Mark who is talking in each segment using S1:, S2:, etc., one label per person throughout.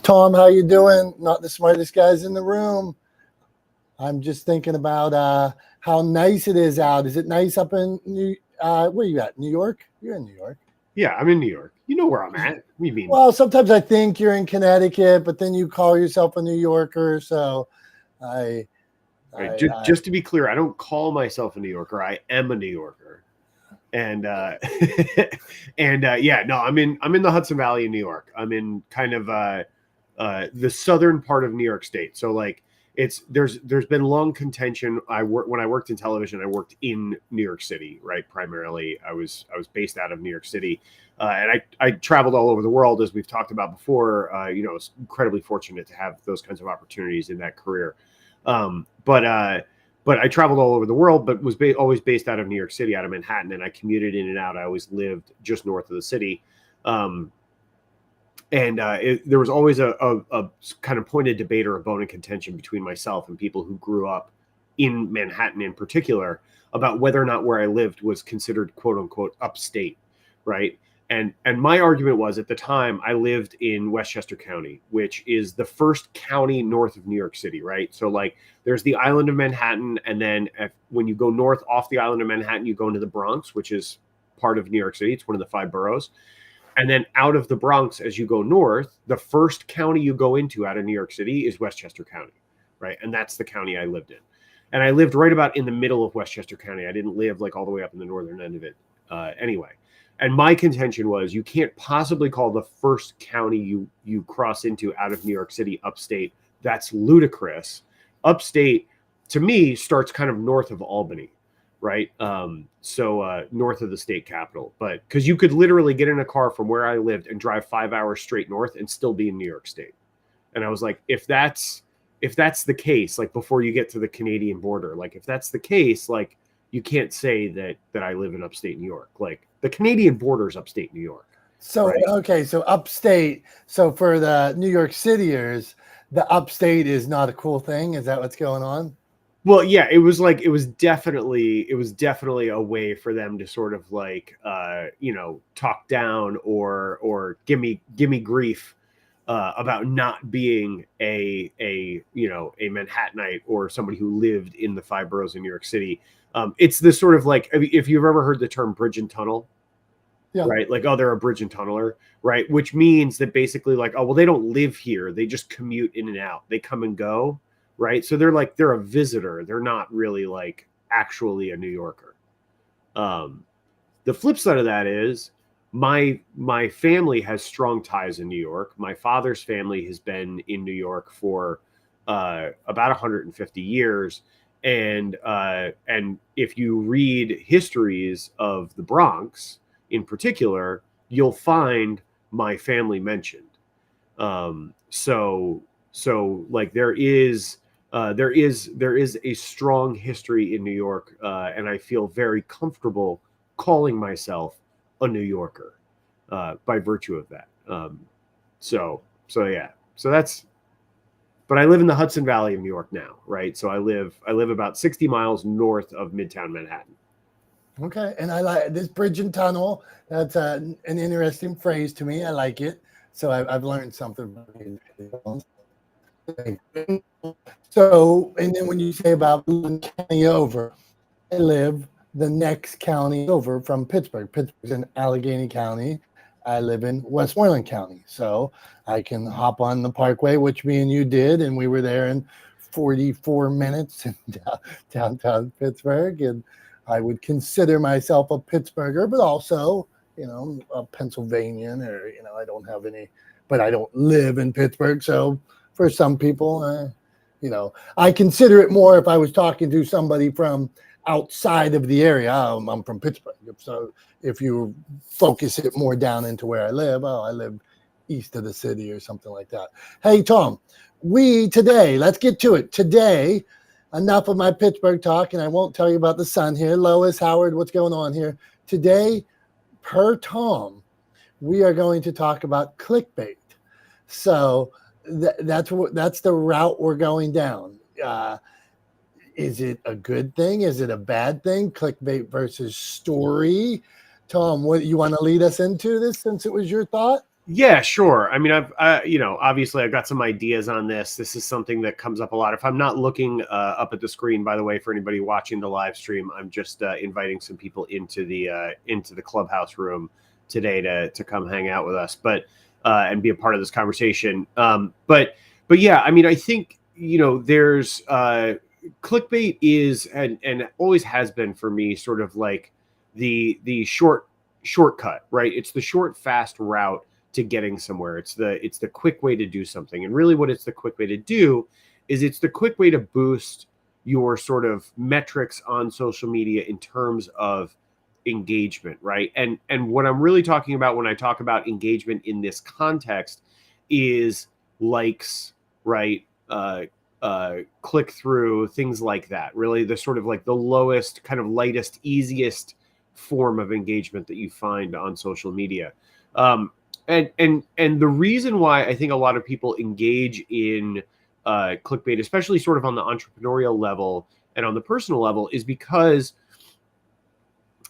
S1: Tom, how you doing? Not the smartest guys in the room. I'm just thinking about how nice it is out. Is it nice up in where you at? New York? You're in New York.
S2: Yeah, I'm in New York. You know where I'm at. What do you mean?
S1: Well, sometimes I think you're in Connecticut, but then you call yourself a New Yorker. So I,
S2: Right. Just to be clear, I don't call myself a New Yorker. I am a New Yorker. And yeah, no, I'm in the Hudson Valley in New York. I'm in kind of the southern part of New York State. So like there's been long contention. When I worked in television, I worked in New York City, right? Primarily, I was based out of New York City, and I traveled all over the world, as we've talked about before. I was incredibly fortunate to have those kinds of opportunities in that career. But I traveled all over the world, but was always based out of New York City, out of Manhattan, and I commuted in and out. I always lived just north of the city. There was always a kind of pointed debate or a bone of contention between myself and people who grew up in Manhattan in particular about whether or not where I lived was considered quote unquote upstate, right? And my argument was, at the time, I lived in Westchester County, which is the first county north of New York City, right? So like there's the island of Manhattan, and then when you go north off the island of Manhattan, you go into the Bronx, which is part of New York City. It's one of the 5 boroughs. And then out of the Bronx, as you go north, the first county you go into out of New York City is Westchester County, right? And that's the county I lived in. And I lived right about in the middle of Westchester County. I didn't live like all the way up in the northern end of it anyway. And my contention was, you can't possibly call the first county you cross into out of New York City upstate. That's ludicrous. Upstate, to me, starts kind of north of Albany, right? So north of the state capital. But because you could literally get in a car from where I lived and drive 5 hours straight north and still be in New York State. And I was like, if that's the case, like before you get to the Canadian border, like if that's the case, like you can't say that I live in upstate New York. Like the Canadian border is upstate New York.
S1: So,
S2: right?
S1: Okay, so upstate. So for the New York Cityers, the upstate is not a cool thing. Is that what's going on?
S2: Well, yeah, it was definitely a way for them to sort of like talk down or give me grief about not being a Manhattanite or somebody who lived in the 5 boroughs in New York City. It's this sort of like, if you've ever heard the term bridge and tunnel,
S1: Yeah.
S2: right? Like, oh, they're a bridge and tunneler, right? Which means that basically like, oh, well, they don't live here. They just commute in and out. They come and go, right? So they're a visitor. They're not really like actually a New Yorker. The flip side of that is my family has strong ties in New York. My father's family has been in New York for about 150 years. And if you read histories of the Bronx in particular, you'll find my family mentioned. So like there is a strong history in New York, and I feel very comfortable calling myself a New Yorker by virtue of that. So that's. But I live in the Hudson Valley of New York now, right? So I live about 60 miles north of Midtown Manhattan.
S1: Okay, and I like this bridge and tunnel. That's an interesting phrase to me. I like it. So I've learned something. So, and then when you say about moving county over, I live the next county over from Pittsburgh. Pittsburgh's in Allegheny County. I live in Westmoreland County. So I can hop on the Parkway, which me and you did, and we were there in 44 minutes in downtown Pittsburgh. And I would consider myself a Pittsburgher, but also, a Pennsylvanian, or, I don't have any, but I don't live in Pittsburgh. So for some people, I consider it more if I was talking to somebody from outside of the area. I'm from Pittsburgh. So if you focus it more down into where I live, I live east of the city or something like that. Hey, Tom, let's get to it. Today, enough of my Pittsburgh talk, and I won't tell you about the sun here. Lois, Howard, what's going on here? Today, per Tom, we are going to talk about clickbait. So that's the route we're going down. Is it a good thing? Is it a bad thing? Clickbait versus story. Tom, what you want to lead us into this, since it was your thought?
S2: Yeah, sure. I mean, obviously I've got some ideas on this. This is something that comes up a lot. If I'm not looking up at the screen, by the way, for anybody watching the live stream, I'm just inviting some people into the clubhouse room today to come hang out with us, but and be a part of this conversation. But yeah, I mean, I think there's clickbait is and always has been for me sort of like the shortcut, right? It's the short, fast route to getting somewhere. It's the quick way to do something. And really what it's the quick way to do is it's the quick way to boost your sort of metrics on social media in terms of engagement, right? And what I'm really talking about when I talk about engagement in this context is likes, right? Click through, things like that. Really the sort of like the lowest, kind of lightest, easiest form of engagement that you find on social media. And the reason why I think a lot of people engage in clickbait, especially sort of on the entrepreneurial level and on the personal level, is because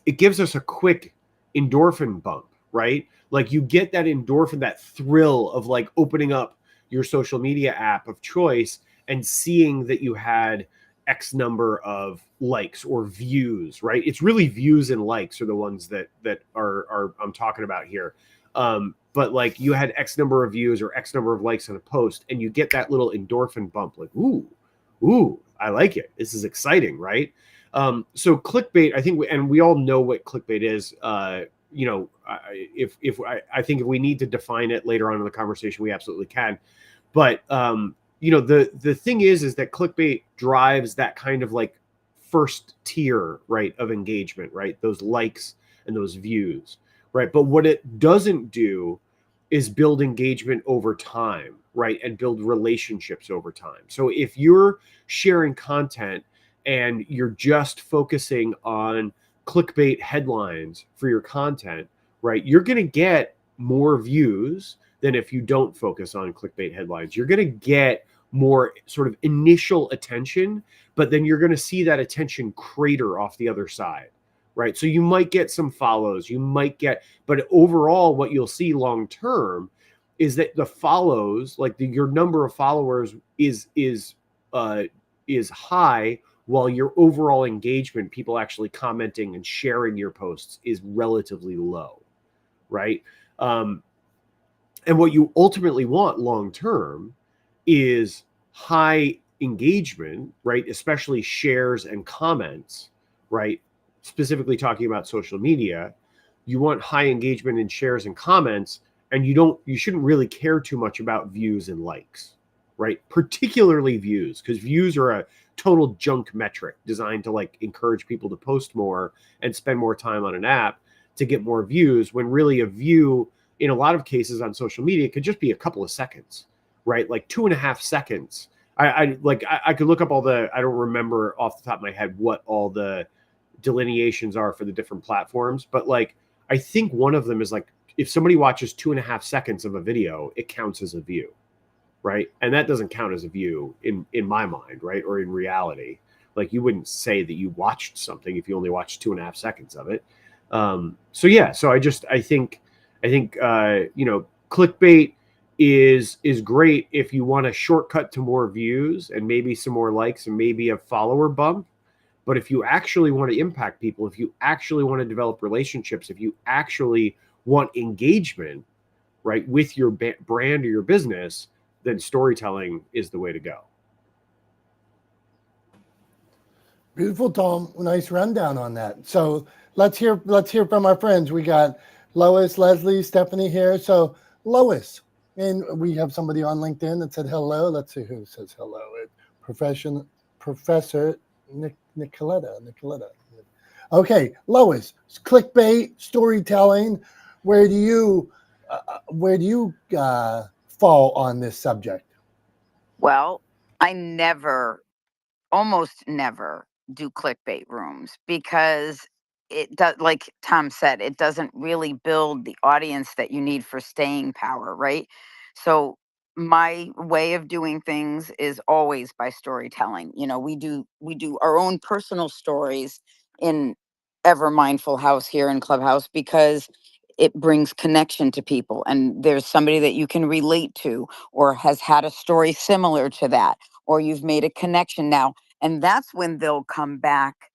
S2: it gives us a quick endorphin bump, right? Like you get that endorphin, that thrill of like opening up your social media app of choice and seeing that you had X number of likes or views, right? It's really views and likes are the ones that are I'm talking about here. But like you had X number of views or X number of likes on a post, and you get that little endorphin bump, like ooh, I like it. This is exciting, right? So clickbait, I think, and we all know what clickbait is. I think if we need to define it later on in the conversation, we absolutely can. But the thing is that clickbait drives that kind of like first tier, right, of engagement, right? Those likes and those views, right? But what it doesn't do is build engagement over time, right? And build relationships over time. So if you're sharing content and you're just focusing on clickbait headlines for your content, right? You're going to get more views than if you don't focus on clickbait headlines. You're going to get more sort of initial attention, but then you're going to see that attention crater off the other side, right? So you might get some follows, but overall, what you'll see long term is that the follows, like your number of followers is high, while your overall engagement, people actually commenting and sharing your posts, is relatively low, right? And what you ultimately want long term is high engagement, right? Especially shares and comments, right? Specifically talking about social media, you want high engagement in shares and comments, and you shouldn't really care too much about views and likes, right? Particularly views, because views are a total junk metric designed to like encourage people to post more and spend more time on an app to get more views, when really a view in a lot of cases on social media could just be a couple of seconds, right? Like 2.5 seconds. I could look up all the, I don't remember off the top of my head what all the delineations are for the different platforms, but like I think one of them is like if somebody watches 2.5 seconds of a video, it counts as a view, right? And that doesn't count as a view in my mind, right? Or in reality, like you wouldn't say that you watched something if you only watched 2.5 seconds of it. So yeah, so I think clickbait is great if you want a shortcut to more views and maybe some more likes and maybe a follower bump. But if you actually want to impact people, if you actually want to develop relationships, if you actually want engagement, right, with your brand or your business, then storytelling is the way to go.
S1: Beautiful, Tom. Nice rundown on that. So let's hear from our friends. We got Lois, Leslie, Stephanie here. So Lois, and we have somebody on LinkedIn that said hello. Let's see who says hello. Professor Nicoletta. Okay, Lois, clickbait, storytelling. Where do you fall on this subject?
S3: Well, I almost never do clickbait rooms because it does, like Tom said, it doesn't really build the audience that you need for staying power, right? So my way of doing things is always by storytelling. We do our own personal stories in Ever Mindful House here in Clubhouse because it brings connection to people, and there's somebody that you can relate to or has had a story similar to that, or you've made a connection now, and that's when they'll come back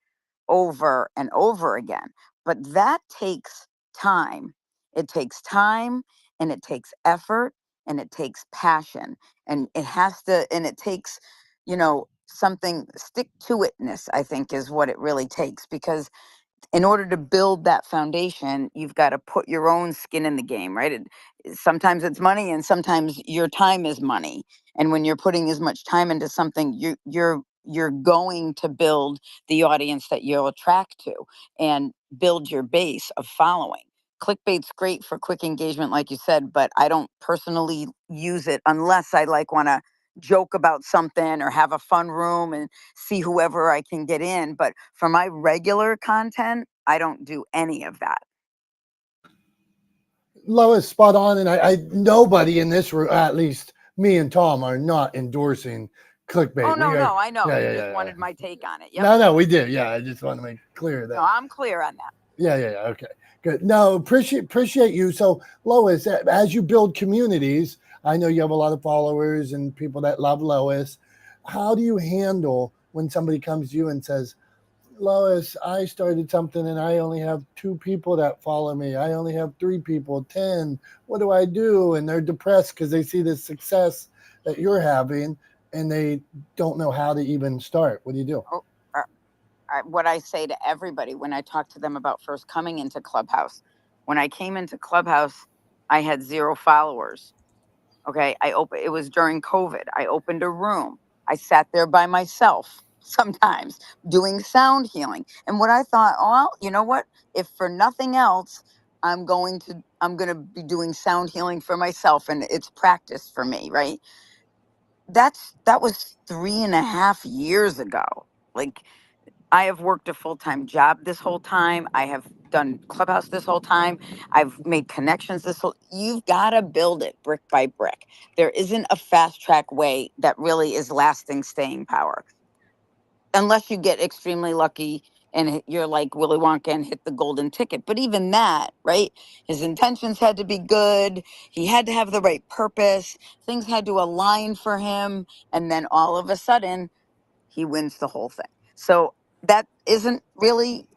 S3: over and over again. But that takes time. It takes time, and it takes effort, and it takes passion, and it takes, something, stick to itness, I think, is what it really takes, because in order to build that foundation, you've got to put your own skin in the game, right? Sometimes it's money, and sometimes your time is money. And when you're putting as much time into something, you're going to build the audience that you'll attract to and build your base of following. Clickbait's great for quick engagement, like you said, but I don't personally use it unless I want to joke about something or have a fun room and see whoever I can get in. But for my regular content, I don't do any of that.
S1: Lois, spot on. And I nobody in this room, at least me and Tom, are not endorsing clickbait.
S3: Oh, no,
S1: no,
S3: I know.
S1: Yeah,
S3: You
S1: yeah,
S3: just
S1: yeah,
S3: wanted
S1: yeah.
S3: my take on it. Yep.
S1: No, we did. Yeah, I just want to make clear that.
S3: No, I'm clear on that.
S1: Yeah. Okay, good. No, appreciate you. So, Lois, as you build communities, I know you have a lot of followers and people that love Lois. How do you handle when somebody comes to you and says, Lois, I started something and I only have 2 people that follow me. I only have 3 people, 10. What do I do? And they're depressed because they see the success that you're having and they don't know how to even start. What do you do?
S3: What I say to everybody when I talk to them about first coming into Clubhouse. When I came into Clubhouse, I had 0 followers. Okay. It was during COVID. I opened a room. I sat there by myself sometimes doing sound healing. And what I thought, well, you know what? If for nothing else, I'm going to be doing sound healing for myself, and it's practice for me, right? That was 3.5 years ago. Like, I have worked a full-time job this whole time. I have done Clubhouse this whole time. I've made connections you've got to build it brick by brick. There isn't a fast track way that really is lasting staying power. Unless you get extremely lucky and you're like Willy Wonka and hit the golden ticket. But even that, right? His intentions had to be good. He had to have the right purpose. Things had to align for him. And then all of a sudden, he wins the whole thing. So that isn't really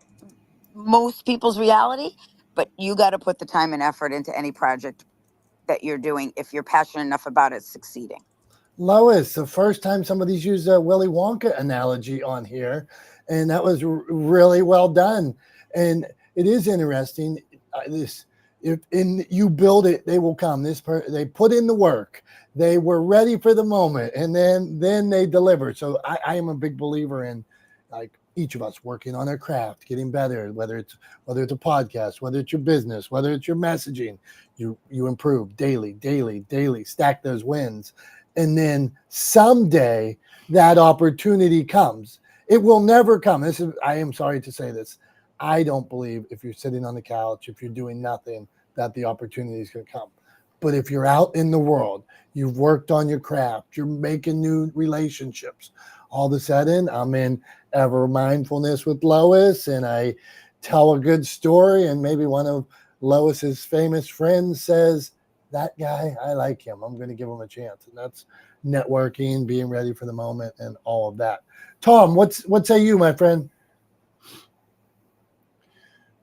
S3: most people's reality, but you got to put the time and effort into any project that you're doing if you're passionate enough about it succeeding.
S1: Lois, the first time somebody's used a Willy Wonka analogy on here, and that was really well done. And it is interesting. If you build it, they will come. They put in the work. They were ready for the moment, and then they deliver. So I am a big believer in, like, each of us working on our craft, getting better. Whether it's a podcast, whether it's your business, whether it's your messaging, you improve daily. Stack those wins. And then someday that opportunity comes. It will never come. I am sorry to say this. I don't believe if you're sitting on the couch, if you're doing nothing, that the opportunity is going to come. But if you're out in the world, you've worked on your craft, you're making new relationships, all of a sudden I'm in Ever Mindfulness with Lois and I tell a good story, and maybe one of Lois's famous friends says, that guy, I like him. I'm going to give him a chance. And that's networking, being ready for the moment, and all of that. Tom, what say you, my friend?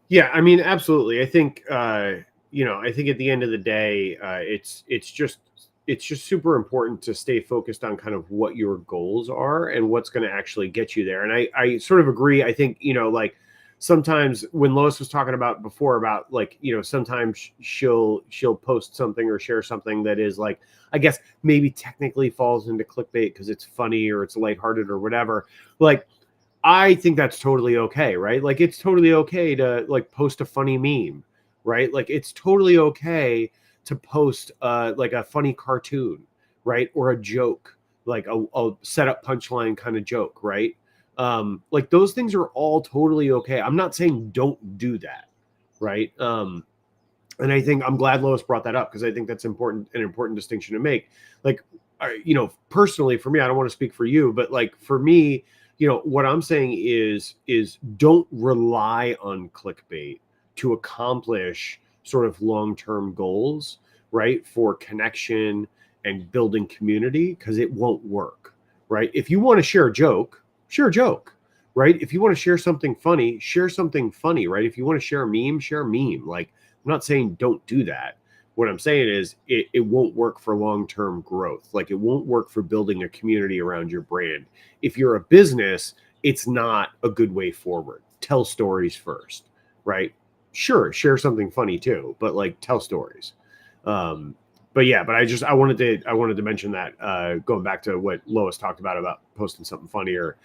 S2: Yeah, I mean, absolutely. I think, I think at the end of the day, it's just super important to stay focused on kind of what your goals are and what's going to actually get you there. And I sort of agree. I think, like, sometimes when Lois was talking about before about, like, sometimes she'll post something or share something that is, like, I guess maybe technically falls into clickbait because it's funny or it's lighthearted or whatever. Like, I think that's totally okay, right? Like, it's totally okay to, like, post a funny meme, right? Like, it's totally okay to post like a funny cartoon, right? Or a joke, like a setup punchline kind of joke, right? Like, those things are all totally okay. I'm not saying don't do that, right? And I think I'm glad Lois brought that up because I think that's an important distinction to make. Like, personally for me, I don't want to speak for you, but, like, for me, what I'm saying is don't rely on clickbait to accomplish sort of long-term goals, right, for connection and building community, because it won't work, right? If you want to share a joke, right? If you want to share something funny, right? If you want to share a meme. Like, I'm not saying don't do that. What I'm saying is it won't work for long-term growth. Like, it won't work for building a community around your brand. If you're a business, it's not a good way forward. Tell stories first, right? Sure, share something funny too, but like, tell stories. But yeah, but I wanted to mention that, going back to what Lois talked about posting something funny, or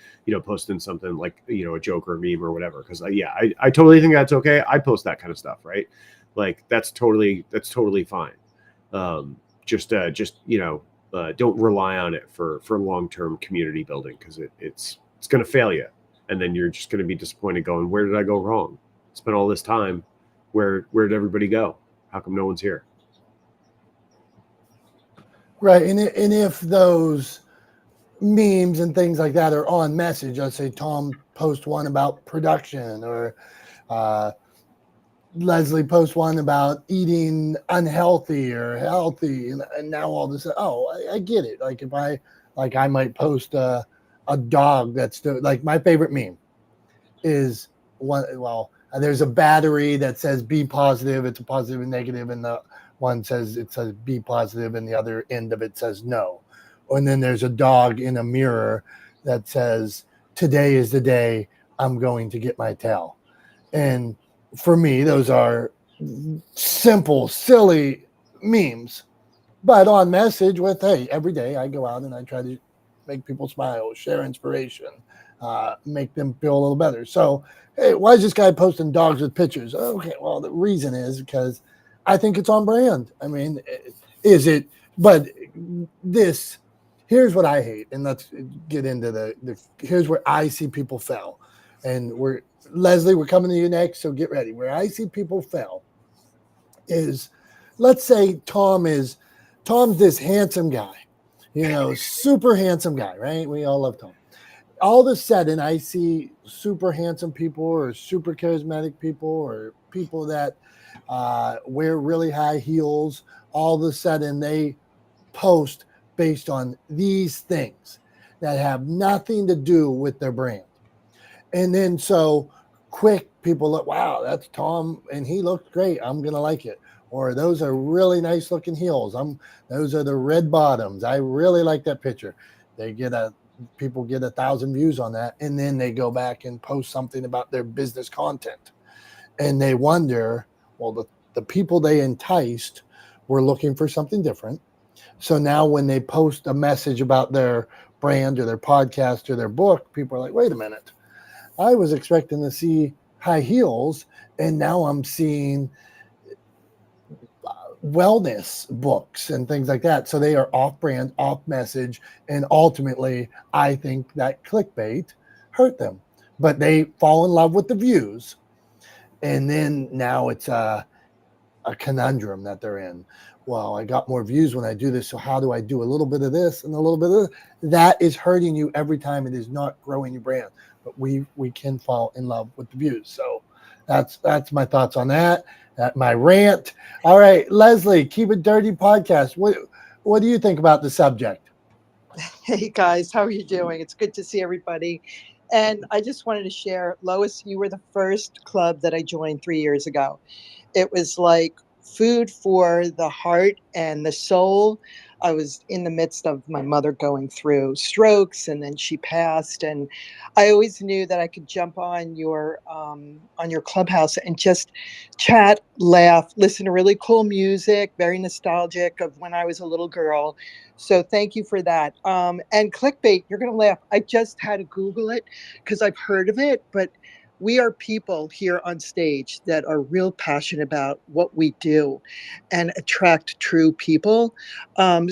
S2: posting something like a joke or a meme or whatever. Because I totally think that's okay. I post that kind of stuff, right? Like, that's totally fine. Just don't rely on it for long-term community building, because it's going to fail you, and then you're just going to be disappointed, going, where did I go wrong? Spent all this time. Where did everybody go? How come no one's here?
S1: Right. And if those memes and things like that are on message, let's say Tom posts one about production, or Leslie posts one about eating unhealthy or healthy, and now all this, I get it. Like, if I might post a dog that's like, my favorite meme is one. Well, there's a battery that says be positive. It's a positive and negative, and the one says, it says be positive, and the other end of it says no. And then there's a dog in a mirror that says, today is the day I'm going to get my tail. And for me, those are simple, silly memes, but on message with, hey, every day I go out and I try to make people smile, share inspiration, make them feel a little better. So, hey, why is this guy posting dogs with pictures? Okay, well, the reason is because I think it's on brand. I mean, is it? But here's what I hate, and let's get into here's where I see people fail. And Leslie, we're coming to you next, so get ready. Where I see people fail is, let's say Tom's this handsome guy, super handsome guy, right? We all love Tom. All of a sudden, I see super handsome people, or super charismatic people, or people that wear really high heels. All of a sudden, they post based on these things that have nothing to do with their brand. And then so quick, people look, wow, that's Tom, and he looks great. I'm going to like it. Or those are really nice looking heels. Those are the red bottoms. I really like that picture. People get 1,000 views on that, and then they go back and post something about their business content, and they wonder, well, the people they enticed were looking for something different. So now when they post a message about their brand or their podcast or their book, people are like, wait a minute, I was expecting to see high heels, and now I'm seeing wellness books and things like that. So they are off brand, off message. And ultimately, I think that clickbait hurt them, but they fall in love with the views. And then now it's a conundrum that they're in. Well, I got more views when I do this, so how do I do a little bit of this and a little bit of this? That is hurting you every time. It is not growing your brand. But we can fall in love with the views. So that's my thoughts on that. My rant. All right, Leslie, Keep It Dirty podcast. What do you think about the subject?
S4: Hey guys, how are you doing? It's good to see everybody. And I just wanted to share, Lois, you were the first club that I joined 3 years ago. It was like food for the heart and the soul. I was in the midst of my mother going through strokes, and then she passed. And I always knew that I could jump on your clubhouse and just chat, laugh, listen to really cool music, very nostalgic of when I was a little girl. So thank you for that. And clickbait, you're going to laugh. I just had to Google it because I've heard of it, but we are people here on stage that are real passionate about what we do and attract true people. And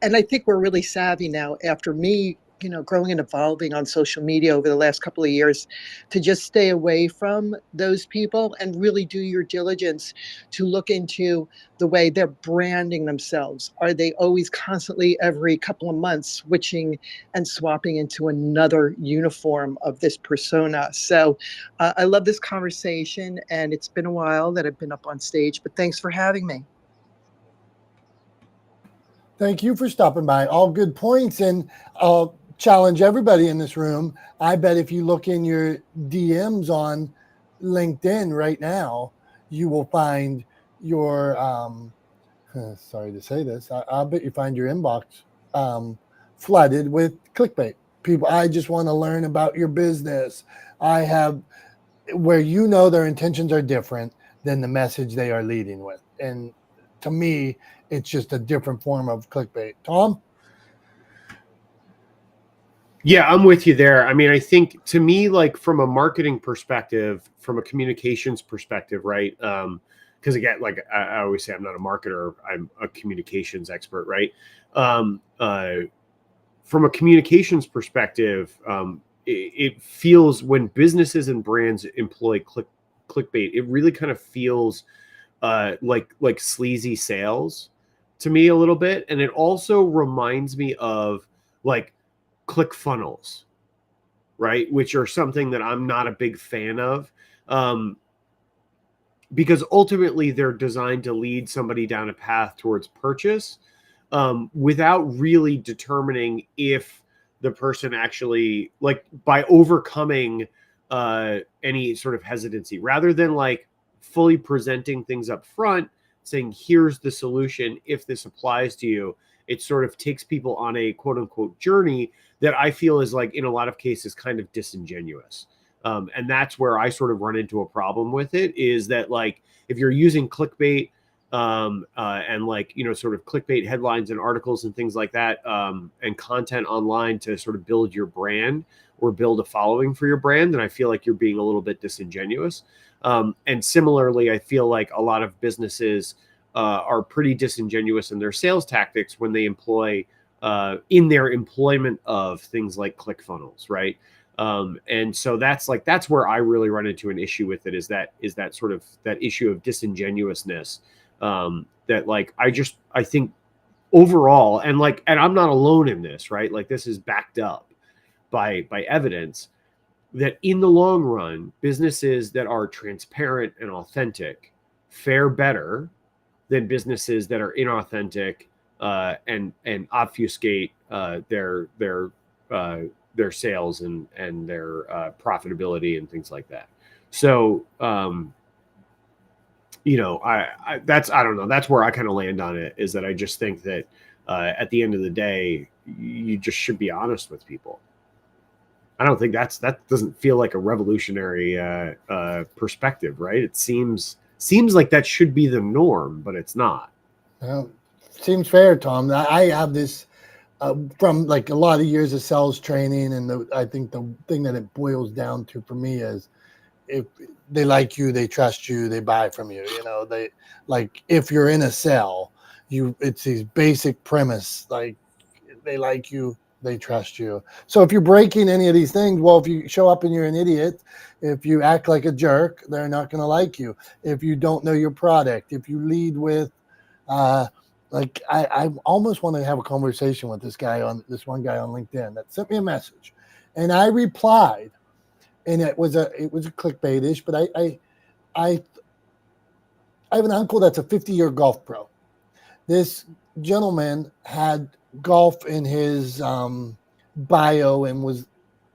S4: I think we're really savvy now after me growing and evolving on social media over the last couple of years, to just stay away from those people and really do your diligence to look into the way they're branding themselves. Are they always constantly every couple of months switching and swapping into another uniform of this persona? So I love this conversation, and it's been a while that I've been up on stage, but thanks for having me.
S1: Thank you for stopping by. All good points. And I'll challenge everybody in this room. I bet if you look in your DMs on LinkedIn right now, you will find your, sorry to say this, I'll bet you find your inbox flooded with clickbait. People, I just want to learn about your business. I have, where their intentions are different than the message they are leading with. And to me, it's just a different form of clickbait. Tom?
S2: Yeah, I'm with you there. I mean, I think to me, like from a marketing perspective, from a communications perspective, right? Because again, like I always say, I'm not a marketer, I'm a communications expert, right? From a communications perspective, it feels when businesses and brands employ clickbait, it really kind of feels like sleazy sales to me a little bit. And it also reminds me of like click funnels, right? Which are something that I'm not a big fan of, because ultimately they're designed to lead somebody down a path towards purchase, without really determining if the person actually, like, by overcoming any sort of hesitancy, rather than like fully presenting things up front, saying, here's the solution if this applies to you. It sort of takes people on a quote unquote journey that I feel is, like, in a lot of cases kind of disingenuous. And that's where I sort of run into a problem with it, is that, like, if you're using clickbait, and like, sort of clickbait headlines and articles and things like that, and content online to sort of build your brand or build a following for your brand, then I feel like you're being a little bit disingenuous. And similarly, I feel like a lot of businesses are pretty disingenuous in their sales tactics when they employ in their employment of things like ClickFunnels, right? And so that's where I really run into an issue with it, is that sort of that issue of disingenuousness, that, like, I think overall, and I'm not alone in this, right? Like, this is backed up by evidence that in the long run, businesses that are transparent and authentic fare better than businesses that are inauthentic, and obfuscate their sales and their profitability and things like that. So, I don't know. That's where I kind of land on it, is that I just think that at the end of the day, you just should be honest with people. I don't think that doesn't feel like a revolutionary perspective, right? It seems like that should be the norm, but it's not.
S1: Well, seems fair, Tom. I have this from like a lot of years of sales training, and I think the thing that it boils down to for me is, if they like you, they trust you, they buy from you. They, like, if you're in a sale, it's these basic premise, like, they like you, they trust you. So if you're breaking any of these things, well, if you show up and you're an idiot, if you act like a jerk, they're not going to like you. If you don't know your product, if you lead with, like, I almost want to have a conversation with this one guy on LinkedIn that sent me a message, and I replied, and it was a clickbait-ish, but I have an uncle that's a 50-year golf pro. This gentleman had golf in his bio and was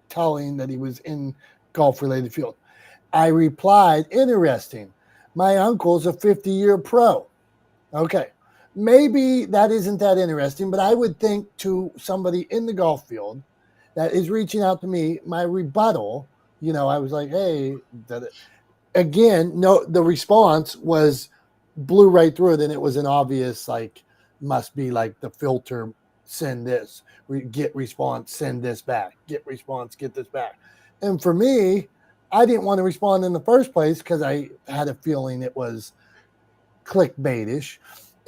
S1: telling that he was in golf-related field. I replied, interesting. My uncle's a 50-year pro. Okay. Maybe that isn't that interesting, but I would think to somebody in the golf field that is reaching out to me, my rebuttal, I was like, hey, again, no, the response blew right through it, and it was an obvious, like, must be like the filter, send this, get response, send this back, get response, get this back. And for me, I didn't want to respond in the first place because I had a feeling it was clickbaitish,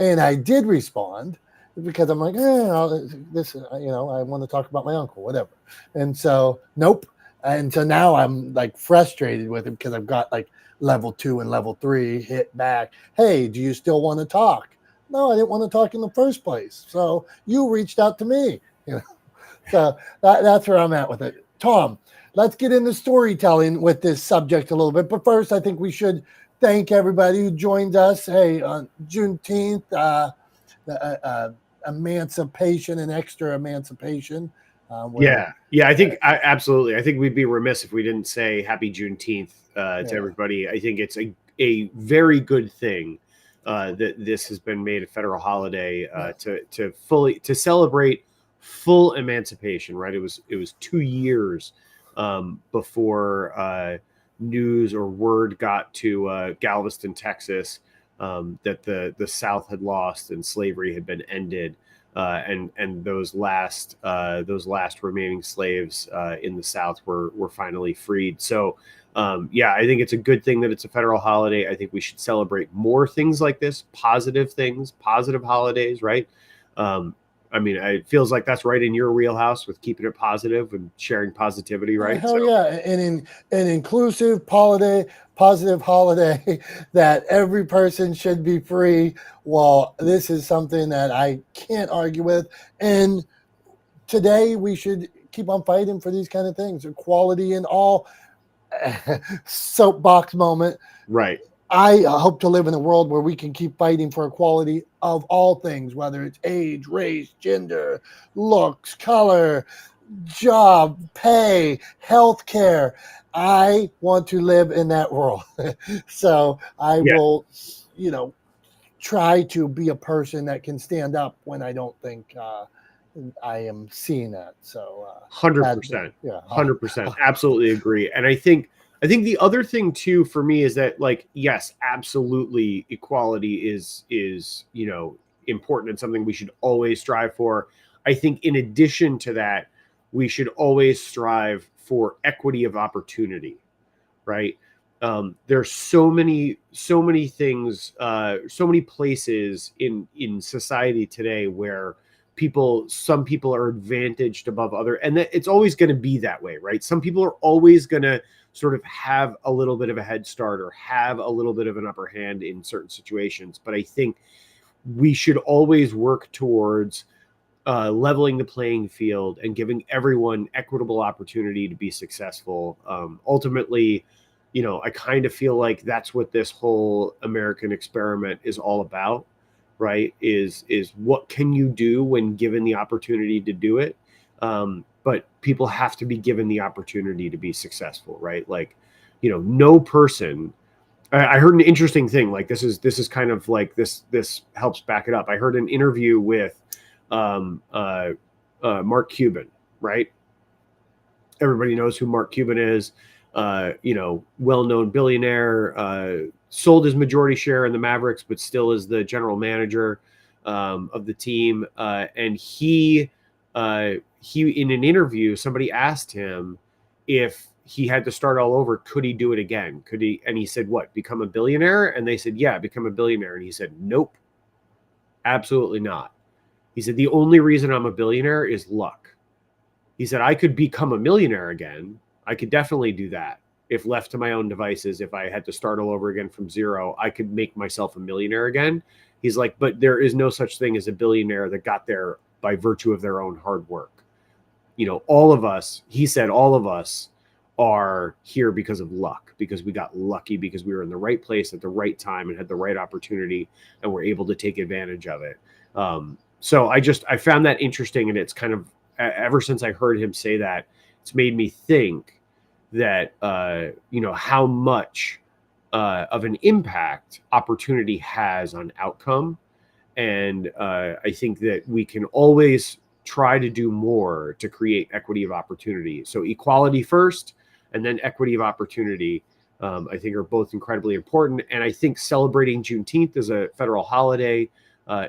S1: and I did respond, because I'm like, this, I want to talk about my uncle, whatever. And so, nope. And so now I'm like frustrated with it because I've got like level 2 and level 3 hit back. Hey, do you still want to talk? No, I didn't want to talk in the first place. So you reached out to me, So that's where I'm at with it. Tom, let's get into storytelling with this subject a little bit. But first, I think we should thank everybody who joined us. Hey, on Juneteenth, emancipation and extra emancipation.
S2: Yeah. I think absolutely. I think we'd be remiss if we didn't say Happy Juneteenth to everybody. I think it's a very good thing that this has been made a federal holiday to celebrate full emancipation. Right. It was 2 years before news or word got to Galveston, Texas, that the South had lost and slavery had been ended. And those last remaining slaves in the South were finally freed. So, I think it's a good thing that it's a federal holiday. I think we should celebrate more things like this, positive things, positive holidays, right? It feels like that's right in your wheelhouse with keeping it positive and sharing positivity, right?
S1: Hell yeah. And in an inclusive holiday, positive holiday that every person should be free. Well, this is something that I can't argue with. And today we should keep on fighting for these kind of things, equality in all. Soapbox moment.
S2: Right.
S1: I hope to live in a world where we can keep fighting for equality of all things, whether it's age, race, gender, looks, color, job, pay, healthcare. I want to live in that world. So I will, try to be a person that can stand up when I don't think I am seeing that. So
S2: 100%. 100%. Absolutely agree. And I think the other thing too for me is that, like, yes, absolutely, equality is important and something we should always strive for. I think in addition to that, we should always strive for equity of opportunity, right? There's so many things, so many places in society today where some people are advantaged above other, and it's always going to be that way, right? Some people are always going to sort of have a little bit of a head start or have a little bit of an upper hand in certain situations. But I think we should always work towards leveling the playing field and giving everyone equitable opportunity to be successful. Ultimately, I kind of feel like that's what this whole American experiment is all about, right? Is what can you do when given the opportunity to do it? But people have to be given the opportunity to be successful, right? Like, no person. I heard an interesting thing. Like, this is kind of like this helps back it up. I heard an interview with Mark Cuban, right? Everybody knows who Mark Cuban is. Well-known billionaire, sold his majority share in the Mavericks, but still is the general manager of the team. And he in an interview, somebody asked him if he had to start all over, could he do it again? Could he? And he said, what, become a billionaire? And they said, yeah, become a billionaire. And he said, nope, absolutely not. He said, the only reason I'm a billionaire is luck. He said, I could become a millionaire again. I could definitely do that. If left to my own devices, if I had to start all over again from zero, I could make myself a millionaire again. He's like, but there is no such thing as a billionaire that got there by virtue of their own hard work. All of us, he said, all of us are here because of luck, because we got lucky, because we were in the right place at the right time and had the right opportunity and were able to take advantage of it. So I found that interesting. And it's kind of, ever since I heard him say that, it's made me think that, how much of an impact opportunity has on outcome. And I think that we can always try to do more to create equity of opportunity. So equality first, and then equity of opportunity, I think, are both incredibly important. And I think celebrating Juneteenth as a federal holiday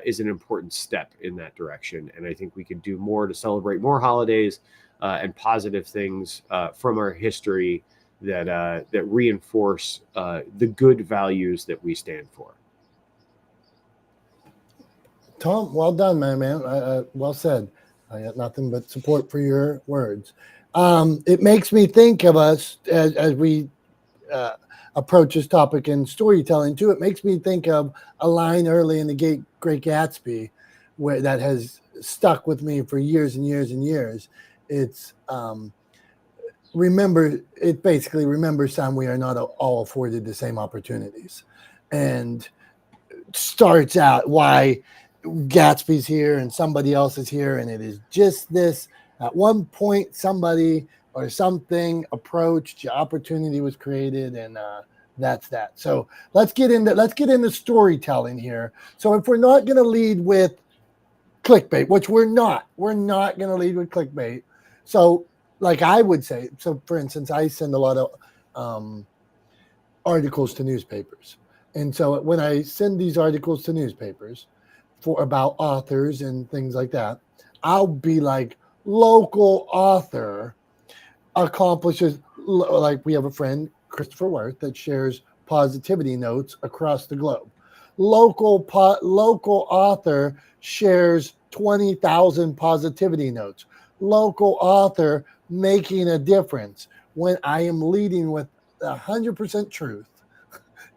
S2: is an important step in that direction. And I think we could do more to celebrate more holidays and positive things from our history that reinforce the good values that we stand for.
S1: Tom, well done, my man. Well said. I got nothing but support for your words. It makes me think of us as we uh, approach this topic in storytelling too. It makes me think of a line early in the Great Gatsby, where that has stuck with me for years and years and years. It's remember. It basically remember, son, we are not all afforded the same opportunities, and starts out why Gatsby's here and somebody else is here, and it is just this. At one point, somebody or something approached, the opportunity was created, and that's that. So let's get into storytelling here. So if we're not going to lead with clickbait, which we're not going to lead with clickbait. So, like I would say, so for instance, I send a lot of articles to newspapers, and so when I send these articles to newspapers for about authors and things like that, I'll be like, local author accomplishes, like we have a friend, Christopher Worth, that shares positivity notes across the globe. Local author shares 20,000 positivity notes. Local author making a difference. When I am leading with 100% truth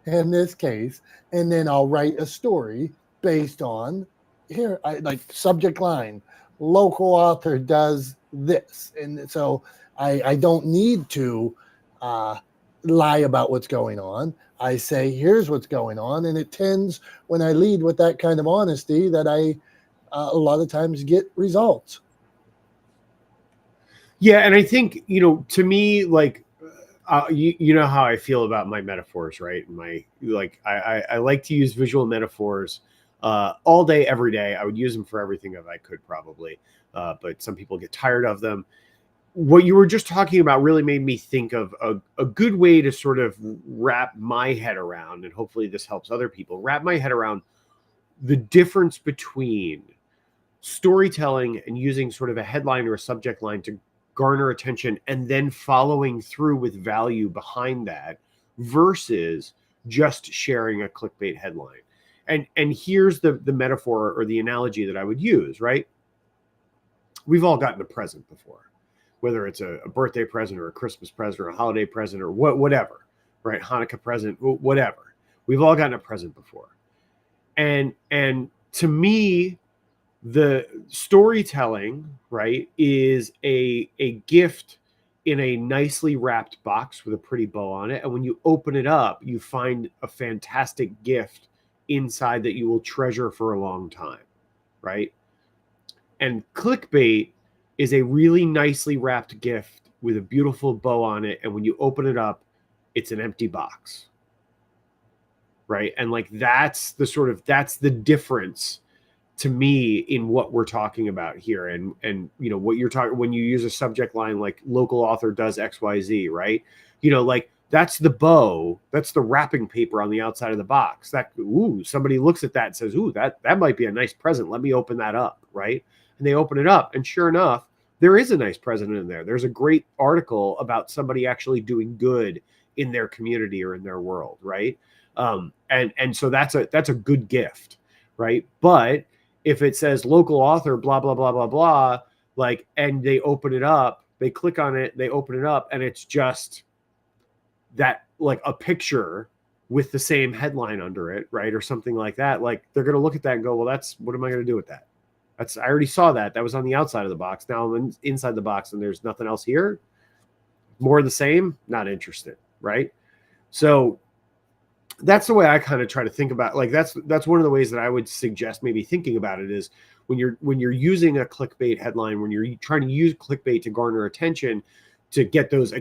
S1: in this case, and then I'll write a story based on here, I like subject line, local author does this. And so I don't need to lie about what's going on. I say, here's what's going on. And it tends, when I lead with that kind of honesty, that I a lot of times get results.
S2: Yeah. And I think, to me, like, you know how I feel about my metaphors, right? I like to use visual metaphors all day, every day. I would use them for everything if I could, probably. But some people get tired of them. What you were just talking about really made me think of a good way to sort of wrap my head around, and hopefully this helps other people, wrap my head around the difference between storytelling and using sort of a headline or a subject line to garner attention and then following through with value behind that versus just sharing a clickbait headline. And here's the metaphor or the analogy that I would use, right? We've all gotten a present before, whether it's a birthday present or a Christmas present or a holiday present or whatever, right? Hanukkah present, whatever. We've all gotten a present before. And to me, the storytelling, right, is a gift in a nicely wrapped box with a pretty bow on it. And when you open it up, you find a fantastic gift inside that you will treasure for a long time, right? And clickbait is a really nicely wrapped gift with a beautiful bow on it. And when you open it up, it's an empty box, right? And like that's the difference to me in what we're talking about here. And what you're talking, when you use a subject line like local author does XYZ, right? Like that's the bow, that's the wrapping paper on the outside of the box. That, somebody looks at that and says, that might be a nice present. Let me open that up, right? And they open it up, and sure enough, there is a nice present in there. There's a great article about somebody actually doing good in their community or in their world, right? And so that's a good gift, right? But if it says local author, blah, blah, blah, blah, blah, like, and they open it up, they click on it, they open it up, and it's just that, like a picture with the same headline under it, right? Or something like that. Like they're going to look at that and go, well, what am I going to do with that? I already saw that. That was on the outside of the box. Now I'm inside the box and there's nothing else here. More of the same, not interested, right? So that's the way I kind of try to think about, like, that's one of the ways that I would suggest maybe thinking about it is when you're using a clickbait headline, when you're trying to use clickbait to garner attention, to get those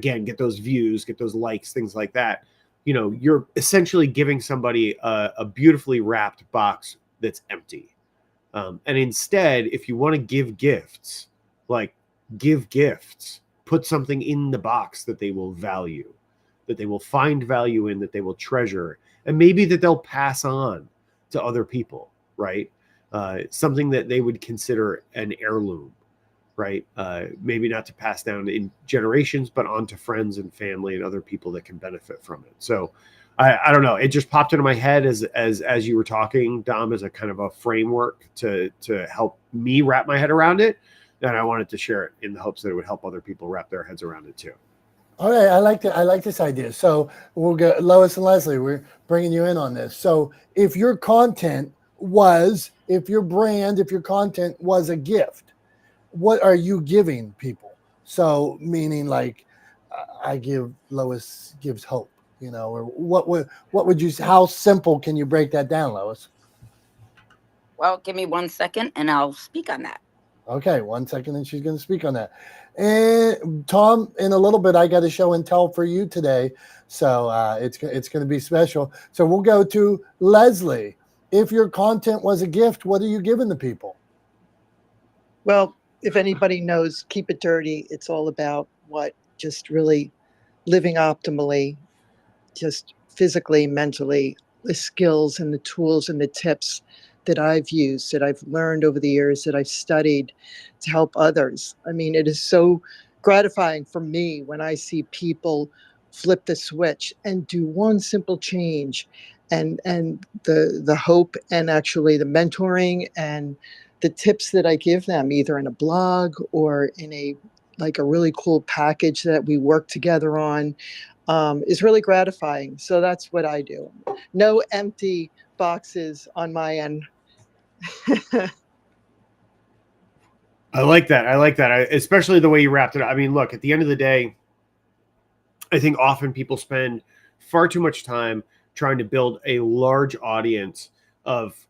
S2: views, get those likes, things like that, you're essentially giving somebody a beautifully wrapped box that's empty. And instead, if you want to give gifts, put something in the box that they will value, that they will find value in, that they will treasure, and maybe that they'll pass on to other people, right? Something that they would consider an heirloom, right? Maybe not to pass down in generations, but on to friends and family and other people that can benefit from it. So I don't know. It just popped into my head as you were talking, Dom, as a kind of a framework to help me wrap my head around it. And I wanted to share it in the hopes that it would help other people wrap their heads around it too.
S1: All right, I like this idea. So we'll get Lois and Leslie. We're bringing you in on this. So if your content was, if your brand, if your content was a gift, what are you giving people? So meaning like, I give Lois gives hope, you know, or what would you? How simple can you break that down, Lois?
S3: Well, give me 1 second and I'll speak on that.
S1: Okay, 1 second, and she's going to speak on that. And Tom, in a little bit, I got a show and tell for you today, so it's going to be special. So we'll go to Leslie. If your content was a gift, what are you giving the people?
S4: Well, if anybody knows Keep It Dirty, it's all about what just really living optimally, just physically, mentally, the skills and the tools and the tips that I've used, that I've learned over the years, that I've studied to help others. I mean, it is so gratifying for me when I see people flip the switch and do one simple change, and the hope and actually the mentoring and the tips that I give them, either in a blog or in a really cool package that we work together on, is really gratifying. So that's what I do. No empty boxes on my end.
S2: I like that. Especially the way you wrapped it up. I mean, look, at the end of the day, I think often people spend far too much time trying to build a large audience of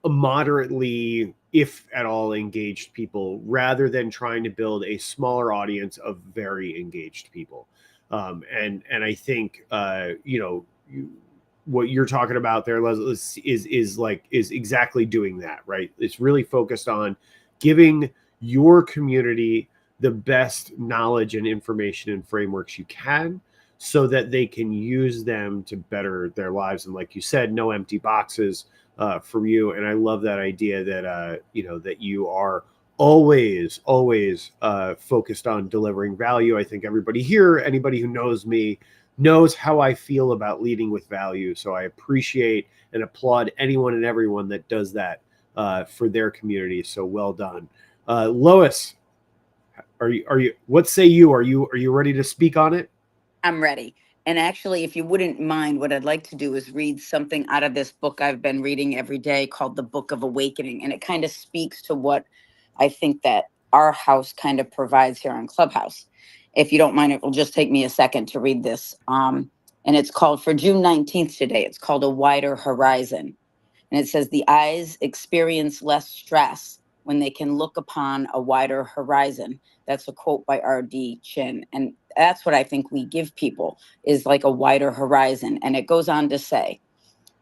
S2: moderately, if at all, engaged people, rather than trying to build a smaller audience of very engaged people. And I think what you're talking about there, Leslie, is exactly doing that, right? It's really focused on giving your community the best knowledge and information and frameworks you can, so that they can use them to better their lives. And like you said, no empty boxes for you. And I love that idea that that you are always focused on delivering value. I think everybody here, anybody who knows me, knows how I feel about leading with value. So I appreciate and applaud anyone and everyone that does that for their community. So well done. Lois, are you what say you? Are you ready to speak on it?
S3: I'm ready. And actually, if you wouldn't mind, what I'd like to do is read something out of this book I've been reading every day called The Book of Awakening. And it kind of speaks to what I think that our house kind of provides here on Clubhouse. If you don't mind, it will just take me a second to read this. And it's called, for June 19th today, it's called A Wider Horizon. And it says, the eyes experience less stress when they can look upon a wider horizon. That's a quote by R.D. Chin. And that's what I think we give people, is like a wider horizon. And it goes on to say,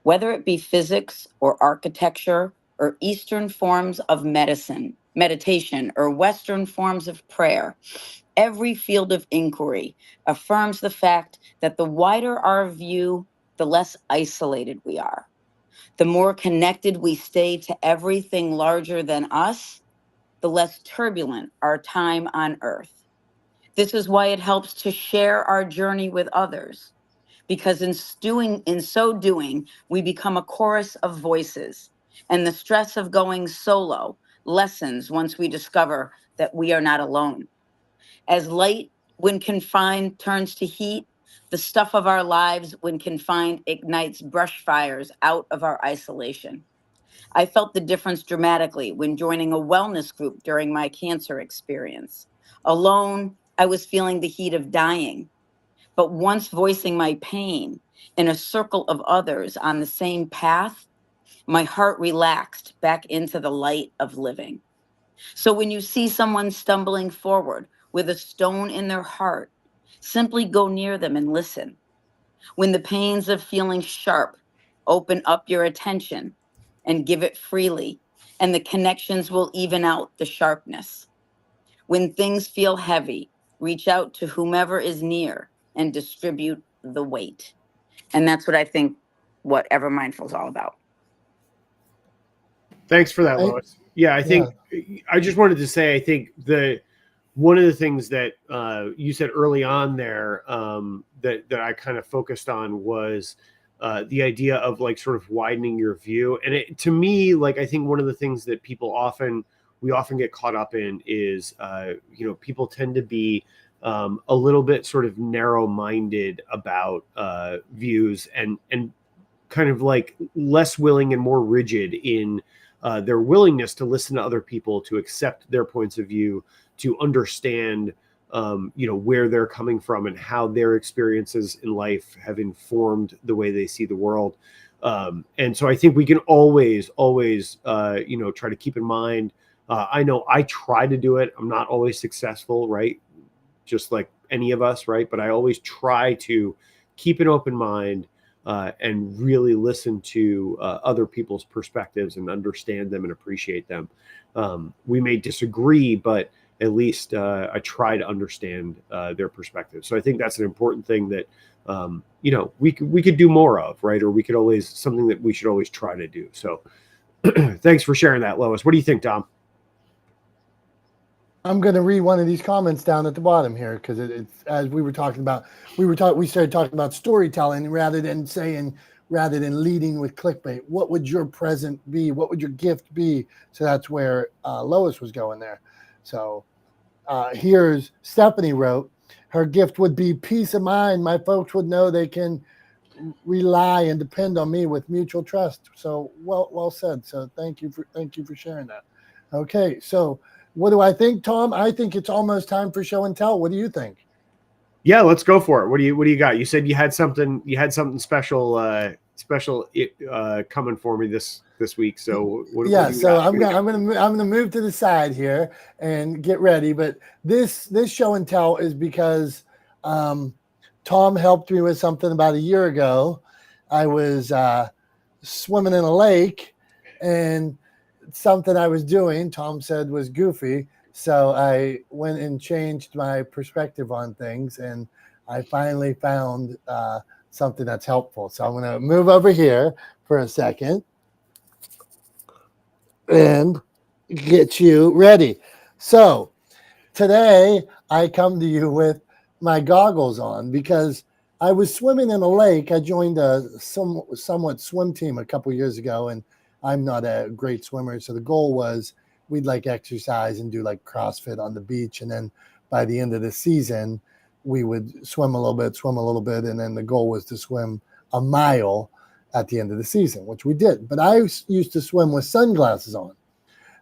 S3: whether it be physics or architecture or Eastern forms of meditation, or Western forms of prayer, every field of inquiry affirms the fact that the wider our view, the less isolated we are. The more connected we stay to everything larger than us, the less turbulent our time on Earth. This is why it helps to share our journey with others, because in so doing, we become a chorus of voices, and the stress of going solo lessens once we discover that we are not alone. As light, when confined, turns to heat, the stuff of our lives, when confined, ignites brush fires out of our isolation. I felt the difference dramatically when joining a wellness group during my cancer experience. Alone, I was feeling the heat of dying. But once voicing my pain in a circle of others on the same path, my heart relaxed back into the light of living. So when you see someone stumbling forward with a stone in their heart, simply go near them and listen. When the pains of feeling sharp, open up your attention and give it freely, and the connections will even out the sharpness. When things feel heavy, reach out to whomever is near and distribute the weight. And that's what I think what Ever Mindful is all about.
S2: Thanks for that,
S1: Hey,
S2: Lois. Yeah, I think
S1: yeah.
S2: I just wanted to say, I think one of the things that you said early on there that I kind of focused on was the idea of like sort of widening your view. And it, to me, like, I think one of the things that we often get caught up in is, people tend to be a little bit sort of narrow-minded about views and kind of like less willing and more rigid in their willingness to listen to other people, to accept their points of view, to understand, where they're coming from and how their experiences in life have informed the way they see the world. And so I think we can always, try to keep in mind. I know I try to do it. I'm not always successful, right? Just like any of us, right? But I always try to keep an open mind and really listen to other people's perspectives and understand them and appreciate them. We may disagree, but at least I try to understand their perspective. So I think that's an important thing that we could do more of, right? Or we could always, something that we should always try to do. So thanks for sharing that, Lois. What do you think, Dom?
S1: I'm going to read one of these comments down at the bottom here because it's, as we were talking about, we started talking about storytelling rather than leading with clickbait. What would your present be? What would your gift be? So that's where Lois was going there. So here's Stephanie wrote, her gift would be peace of mind. My folks would know they can rely and depend on me with mutual trust. So well said. So thank you for sharing that. Okay, so what do I think, Tom? I think it's almost time for show and tell. What do you think?
S2: Yeah, let's go for it. What do you got? You said you had something special coming for me this week. So what do you got?
S1: I'm gonna move to the side here and get ready. But this show and tell is because Tom helped me with something about a year ago. I was swimming in a lake, and something I was doing, Tom said, was goofy. So I went and changed my perspective on things, and I finally found something that's helpful. So I'm going to move over here for a second and get you ready. So today I come to you with my goggles on because I was swimming in a lake. I joined a somewhat swim team a couple years ago, and I'm not a great swimmer. So the goal was we'd like exercise and do like CrossFit on the beach. And then by the end of the season, we would swim a little bit. And then the goal was to swim a mile at the end of the season, which we did. But I used to swim with sunglasses on.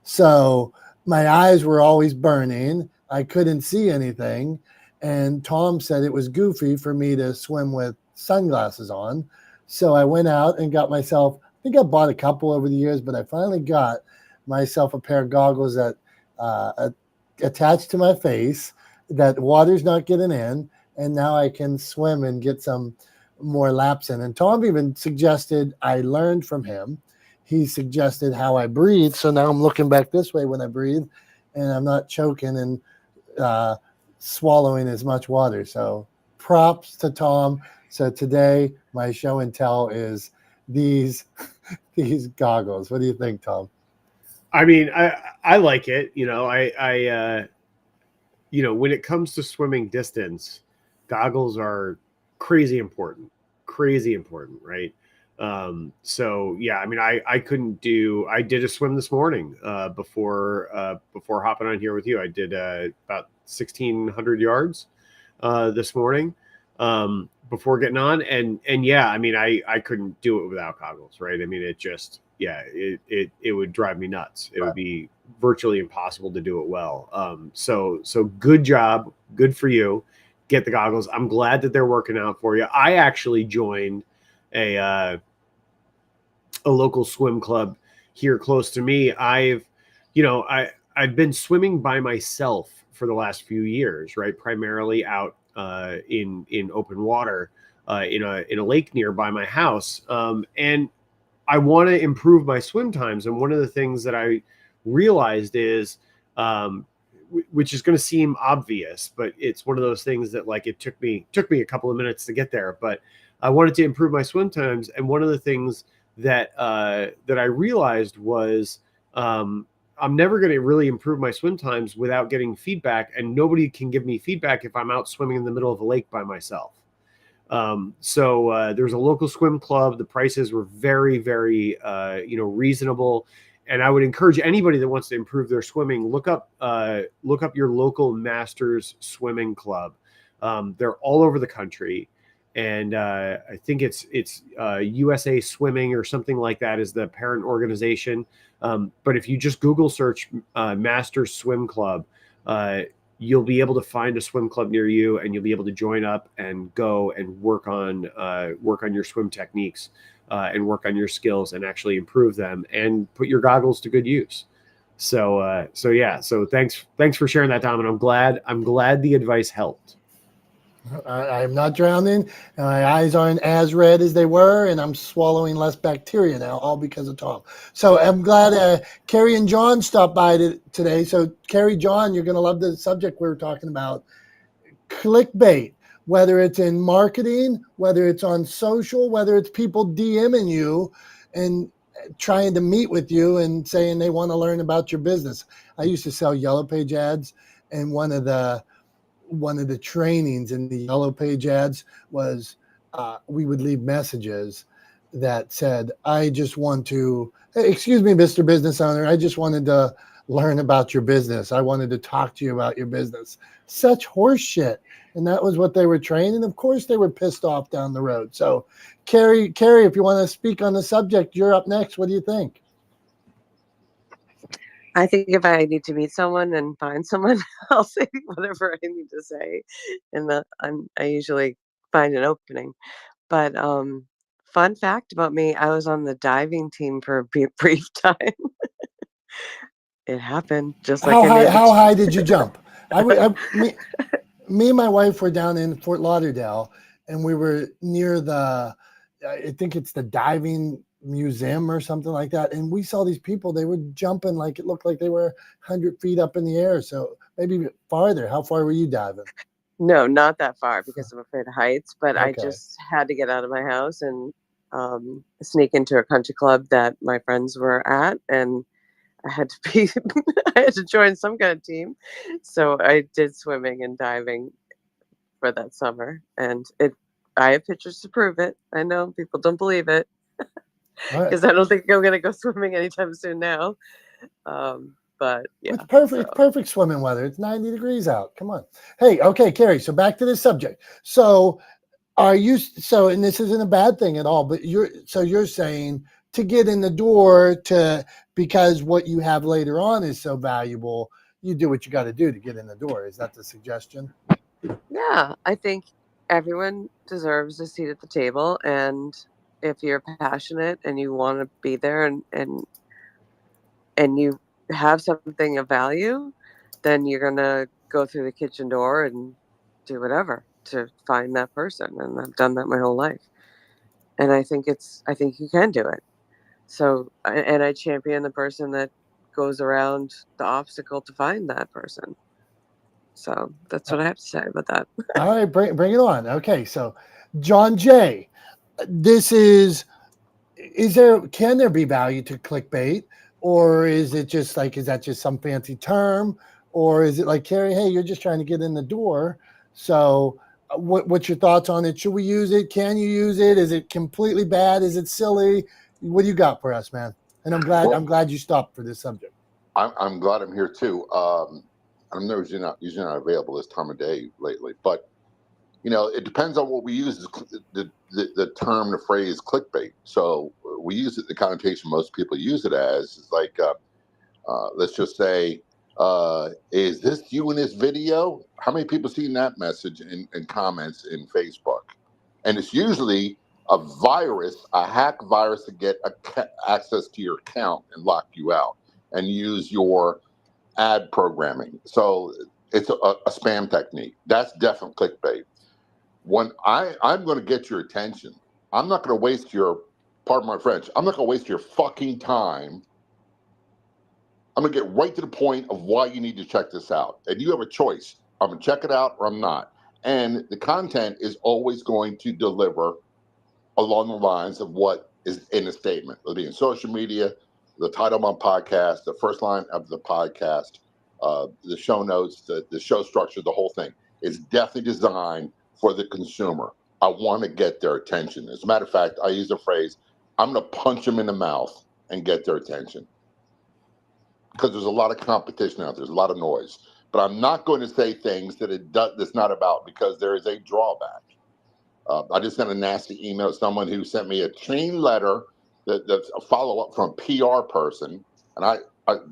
S1: So my eyes were always burning. I couldn't see anything. And Tom said it was goofy for me to swim with sunglasses on. So I went out and got myself, I think I bought a couple over the years, but I finally got myself a pair of goggles that attached to my face, that water's not getting in, and now I can swim and get some more laps in. And Tom even suggested, I learned from him, he suggested how I breathe. So now I'm looking back this way when I breathe, and I'm not choking and swallowing as much water. So props to Tom. So today my show and tell is these goggles. What do you think, Tom?
S2: I mean, I like it. I when it comes to swimming distance, goggles are crazy important, right? So yeah, I mean, I did a swim this morning before hopping on here with you. I did about 1,600 yards this morning before getting on, and yeah, I mean, I couldn't do it without goggles, right? I mean, it just, yeah, it would drive me nuts. It would be virtually impossible to do it well. So good job, good for you. Get the goggles. I'm glad that they're working out for you. I actually joined a local swim club here close to me. I've been swimming by myself for the last few years, right? Primarily out in open water in a lake nearby my house, and I want to improve my swim times. And one of the things that I realized is, which is going to seem obvious, but it's one of those things that, like, it took me a couple of minutes to get there, but I wanted to improve my swim times. And one of the things that I realized was I'm never going to really improve my swim times without getting feedback, and nobody can give me feedback if I'm out swimming in the middle of a lake by myself. So there's a local swim club. The prices were very, very, reasonable. And I would encourage anybody that wants to improve their swimming, look up your local masters swimming club. They're all over the country. And I think it's USA Swimming or something like that is the parent organization. But if you just Google search Masters Swim Club, you'll be able to find a swim club near you, and you'll be able to join up and go and work on your swim techniques and work on your skills and actually improve them and put your goggles to good use. So thanks for sharing that, Tom, and I'm glad the advice helped.
S1: I'm not drowning, and my eyes aren't as red as they were, and I'm swallowing less bacteria now, all because of Tom. So I'm glad Carrie and John stopped by today. So Carrie, John, you're going to love the subject we were talking about. Clickbait, whether it's in marketing, whether it's on social, whether it's people DMing you and trying to meet with you and saying they want to learn about your business. I used to sell Yellow Page ads, and one of the trainings in the Yellow Page ads was we would leave messages that said, I just want to, hey, excuse me, Mr. Business Owner, I just wanted to learn about your business. I wanted to talk to you about your business. Such horse shit. And that was what they were training. Of course, they were pissed off down the road. So, Carrie, if you want to speak on the subject, you're up next. What do you think?
S5: I think if I need to meet someone and find someone, I'll say whatever I need to say, and I usually find an opening. But fun fact about me: I was on the diving team for a brief time. It happened just like
S1: how high did you jump? Me and my wife were down in Fort Lauderdale, and we were near I think it's the diving museum or something like that. And we saw these people, they were jumping like it looked like they were 100 feet up in the air. So maybe farther. How far were you diving?
S5: No, not that far because I'm afraid of heights, but
S1: Okay.
S5: I just had to get out of my house and sneak into a country club that my friends were at, and I had to join some kind of team. So I did swimming and diving for that summer, and I have pictures to prove it. I know people don't believe it because I don't think I'm going to go swimming anytime soon now. But yeah,
S1: it's perfect. So. It's perfect swimming weather. It's 90 degrees out. Come on. Hey, okay, Carrie. So back to the subject. So and this isn't a bad thing at all, but you're saying to get in the door because what you have later on is so valuable, you do what you got to do to get in the door. Is that the suggestion?
S5: Yeah, I think everyone deserves a seat at the table, and if you're passionate and you want to be there and you have something of value, then you're gonna go through the kitchen door and do whatever to find that person. And I've done that my whole life, and I think you can do it. So, and I champion the person that goes around the obstacle to find that person. So that's what I have to say about that.
S1: All right, bring it on. Okay, so John Jay, can there be value to clickbait, or is it just like, is that just some fancy term, or is it like, Carrie, hey, you're just trying to get in the door? So what's your thoughts on it? Should we use it? Can you use it? Is it completely bad? Is it silly? What do you got for us, man? And I'm glad you stopped for this subject.
S6: I'm glad I'm here too. I'm usually not available this time of day lately, but it depends on what we use. The term, the phrase clickbait. So we use it, the connotation most people use it as is like, let's just say, is this you in this video? How many people seen that message in comments in Facebook? And it's usually a virus, a hack virus to get access to your account and lock you out and use your ad programming. So it's a spam technique. That's definitely clickbait. When I'm going to get your attention, I'm not going to waste pardon my French, I'm not going to waste your fucking time. I'm going to get right to the point of why you need to check this out. And you have a choice. I'm going to check it out or I'm not. And the content is always going to deliver along the lines of what is in a statement. It'll be in social media, the title of my podcast, the first line of the podcast, the show notes, the show structure, the whole thing is definitely designed for the consumer. I want to get their attention. As a matter of fact, I use the phrase, I'm going to punch them in the mouth and get their attention. Because there's a lot of competition out there. There's a lot of noise. But I'm not going to say things that's not about, because there is a drawback. I just sent a nasty email to someone who sent me a chain letter that's a follow-up from a PR person. And I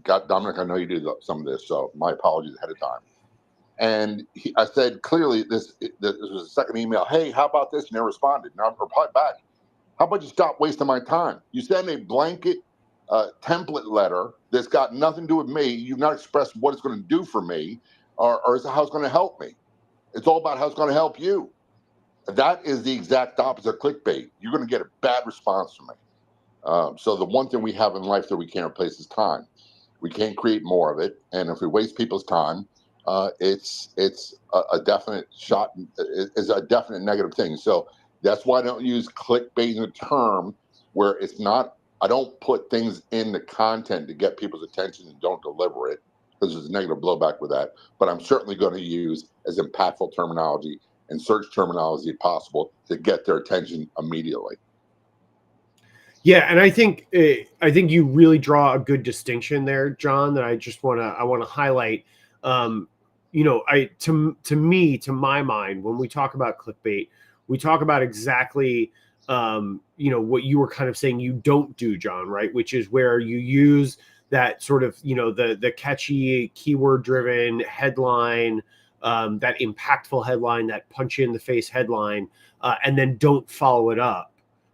S6: got, Dominic, I know you do some of this, so my apologies ahead of time. And I said, clearly, this was a second email. Hey, how about this? You never responded. And I replied back, how about you stop wasting my time? You send a blanket template letter that's got nothing to do with me. You've not expressed what it's going to do for me or how it's going to help me. It's all about how it's going to help you. That is the exact opposite of clickbait. You're going to get a bad response from me. So the one thing we have in life that we can't replace is time. We can't create more of it. And if we waste people's time, it's a definite shot, is a definite negative thing. So that's why I don't use clickbait in a term where it's not, I don't put things in the content to get people's attention and don't deliver it, because there's a negative blowback with that. But I'm certainly going to use as impactful terminology and search terminology possible to get their attention immediately.
S2: Yeah, and I think you really draw a good distinction there, John, that I want to highlight. To my mind, when we talk about clickbait, we talk about exactly what you were kind of saying you don't do, John, right? Which is where you use that sort of, the catchy keyword driven headline, that impactful headline, that punch you in the face headline, and then don't follow it up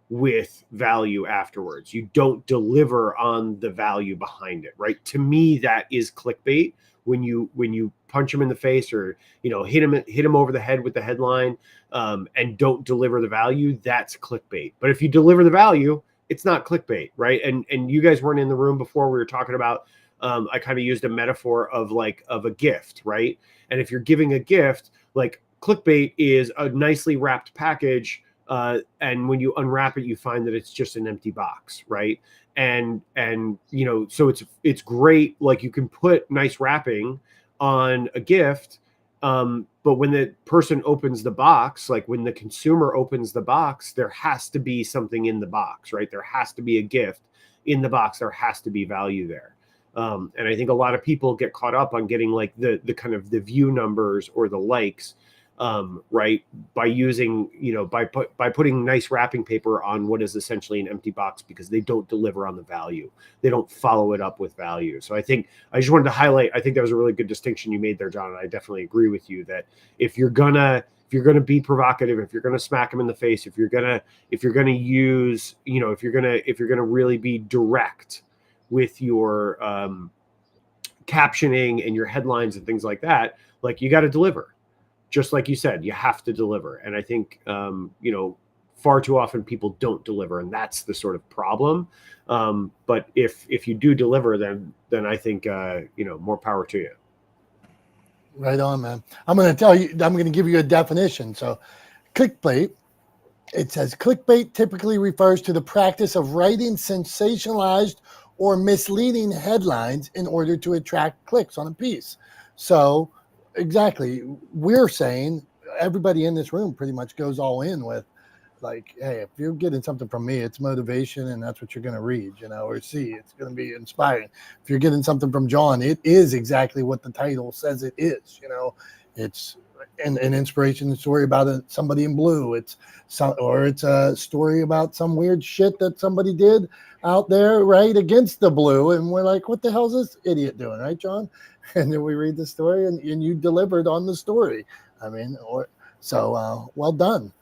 S2: with value afterwards. You don't deliver on the value behind it, right? To me, that is clickbait. When you punch them in the face, or hit them over the head with the headline, and don't deliver the value, that's clickbait. But if you deliver the value, it's not clickbait, right? And you guys weren't in the room before. We were talking about, I kind of used a metaphor of a gift, right? And if you're giving a gift, like, clickbait is a nicely wrapped package, and when you unwrap it, you find that it's just an empty box, right? And so it's great. Like, you can put nice wrapping on a gift, but when the person opens the box, like when the consumer opens the box, there has to be something in the box, right? There has to be a gift in the box. There has to be value there. And I think a lot of people get caught up on getting like the kind of the view numbers or the likes, right, by using, by putting nice wrapping paper on what is essentially an empty box, because they don't deliver on the value. They don't follow it up with value. So I just wanted to highlight, I think that was a really good distinction you made there, John. And I definitely agree with you that if you're gonna be provocative, if you're gonna smack them in the face, if you're gonna use, if you're gonna really be direct with your captioning and your headlines and things like that, like, you got to deliver. Just like you said, you have to deliver. And I think, far too often people don't deliver, and that's the sort of problem. But if you do deliver, then I think, more power to you.
S1: Right on, man. I'm going to give you a definition. So clickbait, it says clickbait typically refers to the practice of writing sensationalized or misleading headlines in order to attract clicks on a piece. So exactly, we're saying everybody in this room pretty much goes all in with, like, hey, if you're getting something from me, it's motivation, and that's what you're going to read, or see. It's going to be inspiring. If you're getting something from John, it is exactly what the title says it is. It's an inspiration story about somebody in blue. It's a story about some weird shit that somebody did out there, right, against the blue, and we're like, what the hell is this idiot doing, right, John? And then we read the story, and you delivered on the story. I mean, well done.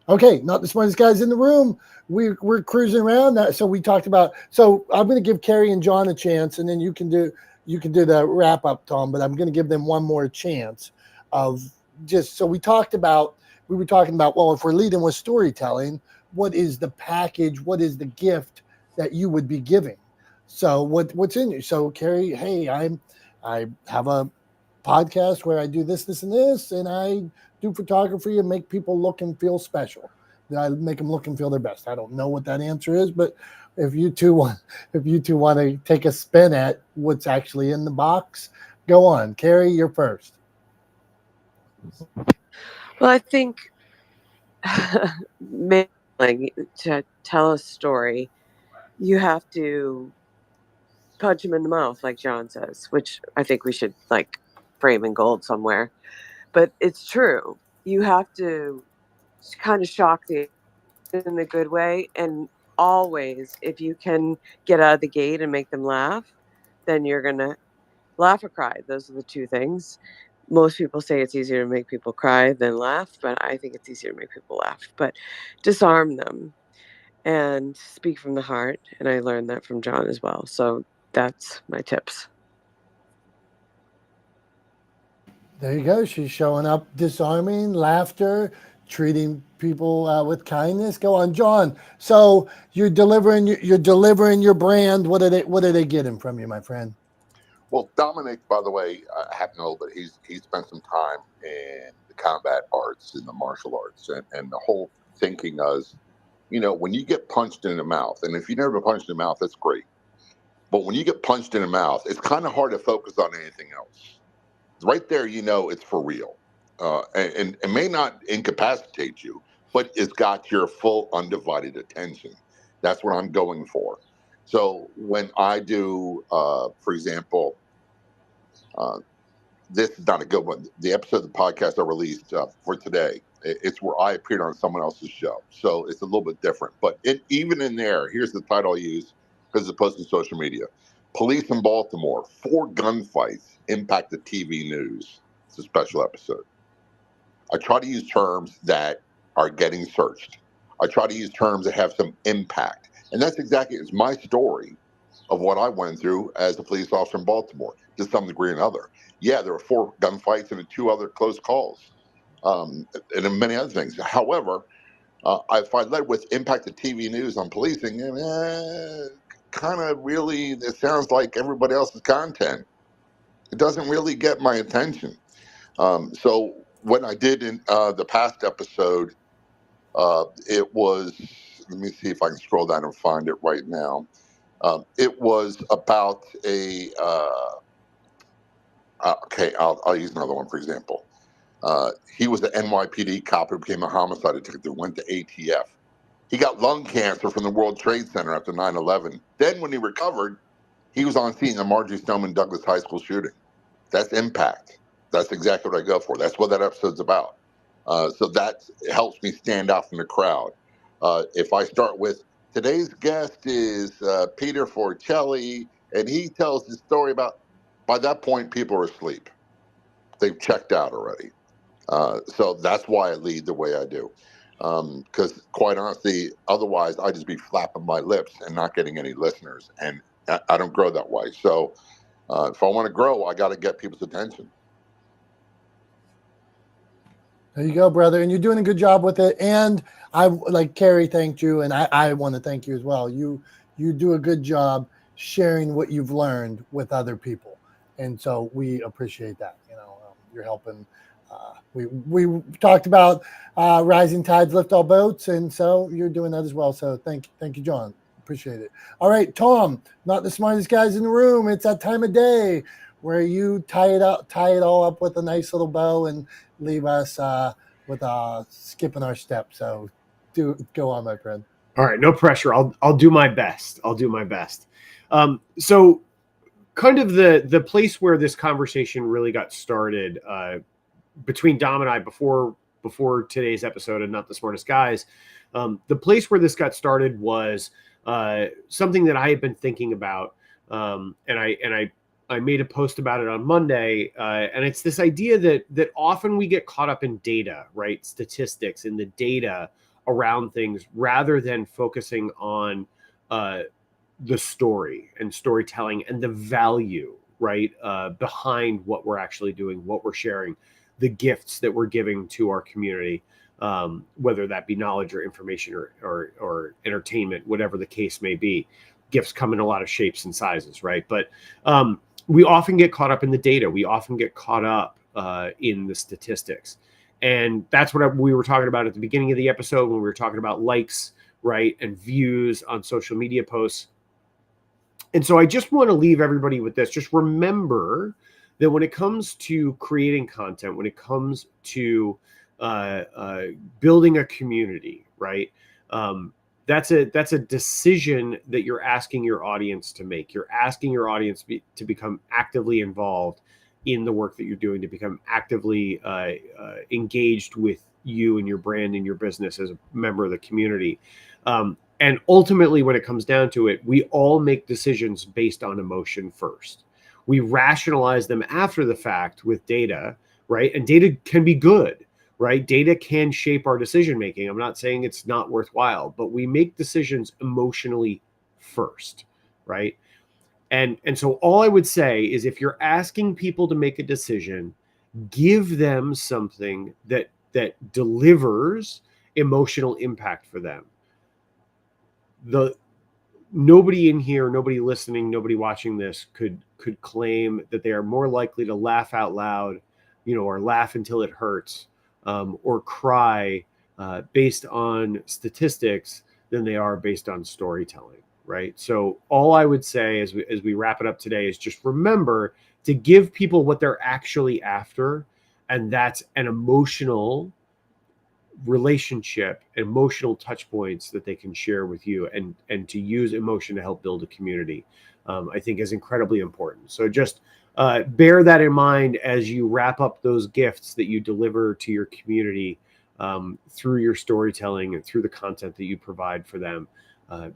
S1: Okay, not the smartest guys in the room. We're cruising around. So we talked about. So I'm going to give Carrie and John a chance, and then you can do the wrap up, Tom. But I'm going to give them one more chance of just. So we were talking about. Well, if we're leading with storytelling, what is the package? What is the gift that you would be giving? So what's in you? So Carrie, hey, I have a podcast where I do this, and this, and I do photography and make people look and feel special. I make them look and feel their best. I don't know what that answer is, but if you two want to take a spin at what's actually in the box, go on. Carrie, you're first.
S5: Well, I think like, to tell a story, you have to punch him in the mouth, like John says, which I think we should like frame in gold somewhere. But it's true. You have to kind of shock the in a good way, and always, if you can get out of the gate and make them laugh, then you're gonna laugh or cry. Those are the two things. Most people say it's easier to make people cry than laugh, but I think it's easier to make people laugh. But disarm them and speak from the heart. And I learned that from John as well. So that's my tips.
S1: There you go. She's showing up, disarming, laughter, treating people with kindness. Go on, John. So you're delivering your brand. What are they getting from you, my friend?
S6: Well, Dominick, by the way, I happen to know, but he spent some time in the combat arts and the martial arts, and the whole thinking is, when you get punched in the mouth, and if you never been punched in the mouth, that's great. But when you get punched in the mouth, it's kind of hard to focus on anything else. Right there, it's for real, and it may not incapacitate you, but it's got your full undivided attention. That's what I'm going for. So when I do, for example, this is not a good one. The episode of the podcast I released for today, it's where I appeared on someone else's show. So it's a little bit different. But even in there, here's the title I use because it's posted on social media. Police in Baltimore, 4 gunfights impact the TV news. It's a special episode. I try to use terms that are getting searched. I try to use terms that have some impact. And that's exactly, it's my story of what I went through as a police officer in Baltimore to some degree or another. Yeah, there were 4 gunfights and 2 other close calls, and many other things. However, if I led with impact the TV news on policing, kind of really, it sounds like everybody else's content. It doesn't really get my attention. So what I did in the past episode, it was, let me see if I can scroll down and find it right now. It was about okay, I'll use another one for example. He was an NYPD cop who became a homicide detective, went to ATF. He got lung cancer from the World Trade Center after 9/11. Then when he recovered, he was on scene in the Marjorie Stoneman Douglas High School shooting. That's impact. That's exactly what I go for. That's what that episode's about. So that helps me stand out from the crowd. If I start with, today's guest is Peter Forcelli, and he tells the story about, by that point, people are asleep. They've checked out already. So that's why I lead the way I do. Because quite honestly, otherwise I'd just be flapping my lips and not getting any listeners. And I don't grow that way. So if I want to grow, I got to get people's attention.
S1: There you go, brother. And you're doing a good job with it. And I, like Carrie thanked you, and I want to thank you as well. You do a good job sharing what you've learned with other people. And so we appreciate that. You're helping. We talked about rising tides lift all boats, and so you're doing that as well. So thank you, John. Appreciate it. All right, Tom, not the smartest guys in the room. It's that time of day where you tie it all up with a nice little bow and leave us with skipping our step. So go on, my friend.
S2: All right, no pressure. I'll do my best. So kind of the place where this conversation really got started between Dom and I before today's episode of Not the Smartest Guys, the place where this got started was something that I had been thinking about, and I made a post about it on Monday, and it's this idea that often we get caught up in data, right? Statistics and the data around things rather than focusing on the story and storytelling and the value, right, behind what we're actually doing, what we're sharing, the gifts that we're giving to our community, whether that be knowledge or information or entertainment, whatever the case may be. Gifts come in a lot of shapes and sizes, right? But we often get caught up in the data. We often get caught up in the statistics. And that's what we were talking about at the beginning of the episode when we were talking about likes, right, and views on social media posts. And so I just want to leave everybody with this. Just remember that when it comes to creating content, when it comes to building a community, right, that's a decision that you're asking your audience to make. You're asking your audience to become actively involved in the work that you're doing, to become actively engaged with you and your brand and your business as a member of the community. And ultimately, when it comes down to it, we all make decisions based on emotion first. We rationalize them after the fact with data, right? And data can be good, right? Data can shape our decision making. I'm not saying it's not worthwhile, but we make decisions emotionally first, right? And so all I would say is, if you're asking people to make a decision, give them something that delivers emotional impact for them. Nobody in here, nobody listening, nobody watching this could claim that they are more likely to laugh out loud, or laugh until it hurts, or cry based on statistics than they are based on storytelling, right? So all I would say as we wrap it up today is just remember to give people what they're actually after, and that's an emotional relationship, emotional touch points that they can share with you, and to use emotion to help build a community, I think is incredibly important. So just bear that in mind as you wrap up those gifts that you deliver to your community through your storytelling and through the content that you provide for them.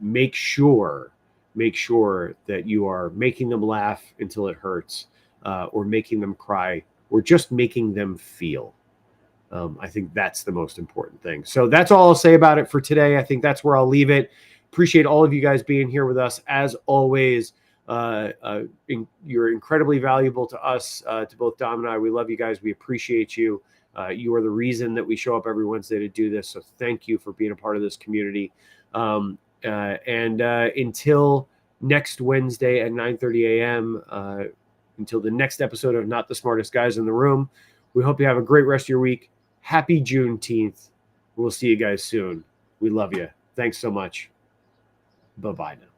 S2: Make sure that you are making them laugh until it hurts, or making them cry, or just making them feel. I think that's the most important thing. So that's all I'll say about it for today. I think that's where I'll leave it. Appreciate all of you guys being here with us. As always, you're incredibly valuable to us, to both Dom and I. We love you guys. We appreciate you. You are the reason that we show up every Wednesday to do this. So thank you for being a part of this community. And until next Wednesday at 9:30 a.m., until the next episode of Not the Smartest Guys in the Room, we hope you have a great rest of your week. Happy Juneteenth. We'll see you guys soon. We love you. Thanks so much. Bye-bye now.